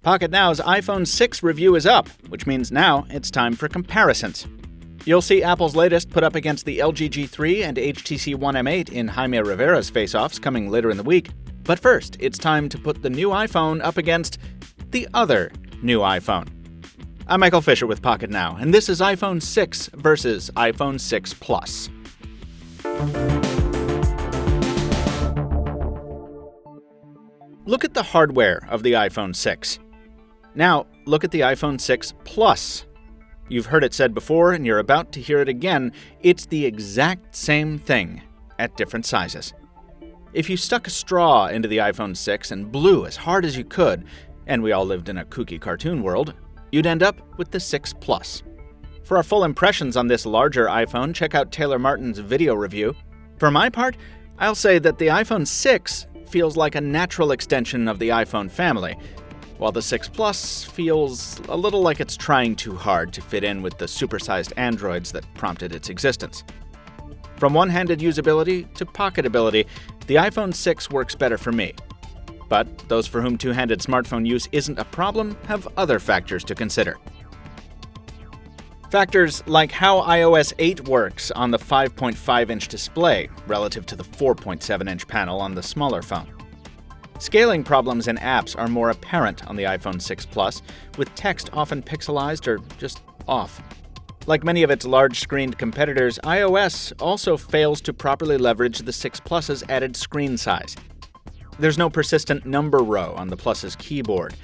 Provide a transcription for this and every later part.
Pocketnow's iPhone 6 review is up, which means now it's time for comparisons. You'll see Apple's latest put up against the LG G3 and HTC One M8 in Jaime Rivera's face-offs coming later in the week. But first, it's time to put the new iPhone up against the other new iPhone. I'm Michael Fisher with Pocketnow, and this is iPhone 6 versus iPhone 6 Plus. Look at the hardware of the iPhone 6. Now, look at the iPhone 6 Plus. You've heard it said before, and you're about to hear it again. It's the exact same thing at different sizes. If you stuck a straw into the iPhone 6 and blew as hard as you could, and we all lived in a kooky cartoon world, you'd end up with the 6 Plus. For our full impressions on this larger iPhone, check out Taylor Martin's video review. For my part, I'll say that the iPhone 6 feels like a natural extension of the iPhone family, while the 6 Plus feels a little like it's trying too hard to fit in with the supersized Androids that prompted its existence. From one-handed usability to pocketability, the iPhone 6 works better for me. But those for whom two-handed smartphone use isn't a problem have other factors to consider. Factors like how iOS 8 works on the 5.5-inch display relative to the 4.7-inch panel on the smaller phone. Scaling problems in apps are more apparent on the iPhone 6 Plus, with text often pixelized or just off. Like many of its large-screened competitors, iOS also fails to properly leverage the 6 Plus's added screen size. There's no persistent number row on the Plus's keyboard.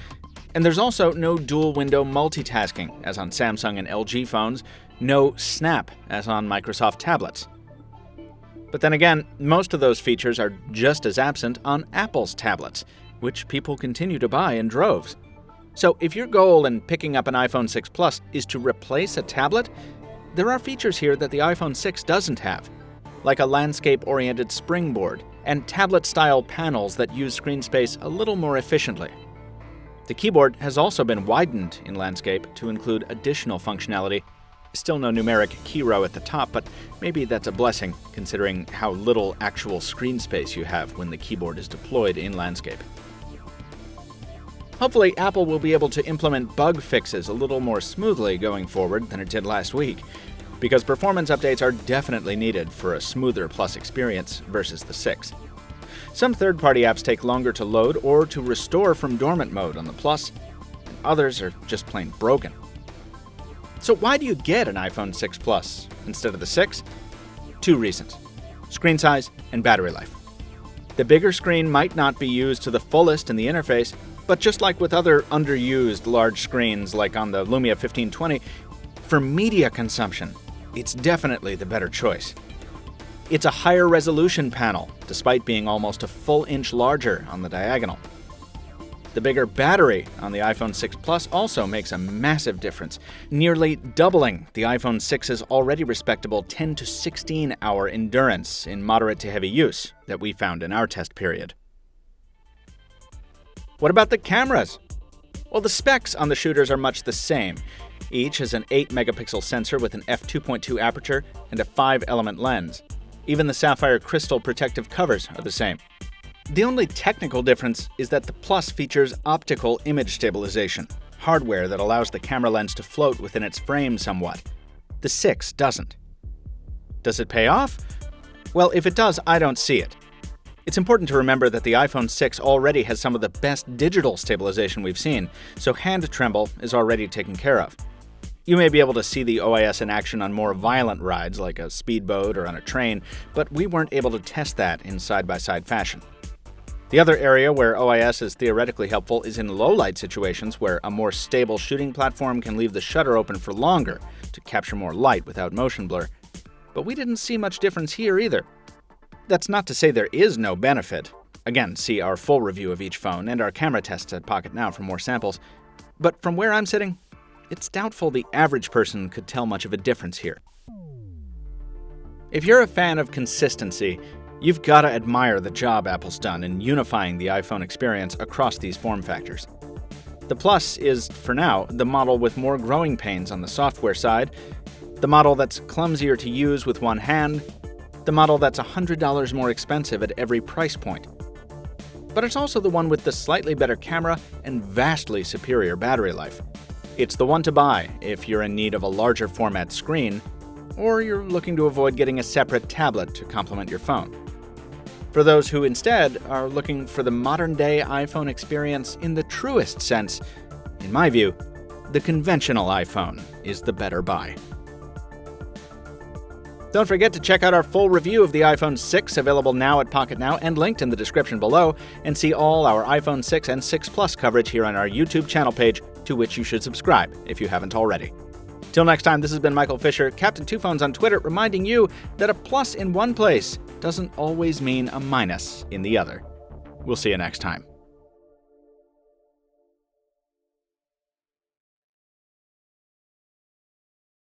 And there's also no dual-window multitasking, as on Samsung and LG phones, no Snap, as on Microsoft tablets. But then again, most of those features are just as absent on Apple's tablets, which people continue to buy in droves. So if your goal in picking up an iPhone 6 Plus is to replace a tablet, there are features here that the iPhone 6 doesn't have, like a landscape-oriented springboard and tablet-style panels that use screen space a little more efficiently. The keyboard has also been widened in landscape to include additional functionality. Still no numeric key row at the top, but maybe that's a blessing considering how little actual screen space you have when the keyboard is deployed in landscape. Hopefully, Apple will be able to implement bug fixes a little more smoothly going forward than it did last week, because performance updates are definitely needed for a smoother Plus experience versus the 6. Some third-party apps take longer to load or to restore from dormant mode on the Plus, and others are just plain broken. So why do you get an iPhone 6 Plus instead of the 6? Two reasons: screen size and battery life. The bigger screen might not be used to the fullest in the interface, but just like with other underused large screens like on the Lumia 1520, for media consumption, it's definitely the better choice. It's a higher resolution panel, despite being almost a full inch larger on the diagonal. The bigger battery on the iPhone 6 Plus also makes a massive difference, nearly doubling the iPhone 6's already respectable 10 to 16 hour endurance in moderate to heavy use that we found in our test period. What about the cameras? Well, the specs on the shooters are much the same. Each has an 8-megapixel sensor with an f2.2 aperture and a 5-element lens. Even the sapphire crystal protective covers are the same. The only technical difference is that the Plus features optical image stabilization, hardware that allows the camera lens to float within its frame somewhat. The 6 doesn't. Does it pay off? Well, if it does, I don't see it. It's important to remember that the iPhone 6 already has some of the best digital stabilization we've seen, so hand tremble is already taken care of. You may be able to see the OIS in action on more violent rides like a speedboat or on a train, but we weren't able to test that in side-by-side fashion. The other area where OIS is theoretically helpful is in low-light situations where a more stable shooting platform can leave the shutter open for longer to capture more light without motion blur. But we didn't see much difference here either. That's not to say there is no benefit. Again, see our full review of each phone and our camera tests at Pocketnow for more samples. But from where I'm sitting, it's doubtful the average person could tell much of a difference here. If you're a fan of consistency, you've got to admire the job Apple's done in unifying the iPhone experience across these form factors. The Plus is, for now, the model with more growing pains on the software side, the model that's clumsier to use with one hand, the model that's $100 more expensive at every price point. but it's also the one with the slightly better camera and vastly superior battery life. It's the one to buy if you're in need of a larger format screen, or you're looking to avoid getting a separate tablet to complement your phone. For those who instead are looking for the modern-day iPhone experience in the truest sense, in my view, the conventional iPhone is the better buy. Don't forget to check out our full review of the iPhone 6, available now at Pocketnow and linked in the description below, and see all our iPhone 6 and 6 Plus coverage here on our YouTube channel page, to which you should subscribe if you haven't already. Till next time, this has been Michael Fisher, Captain Two Phones on Twitter, reminding you that a plus in one place doesn't always mean a minus in the other. We'll see you next time.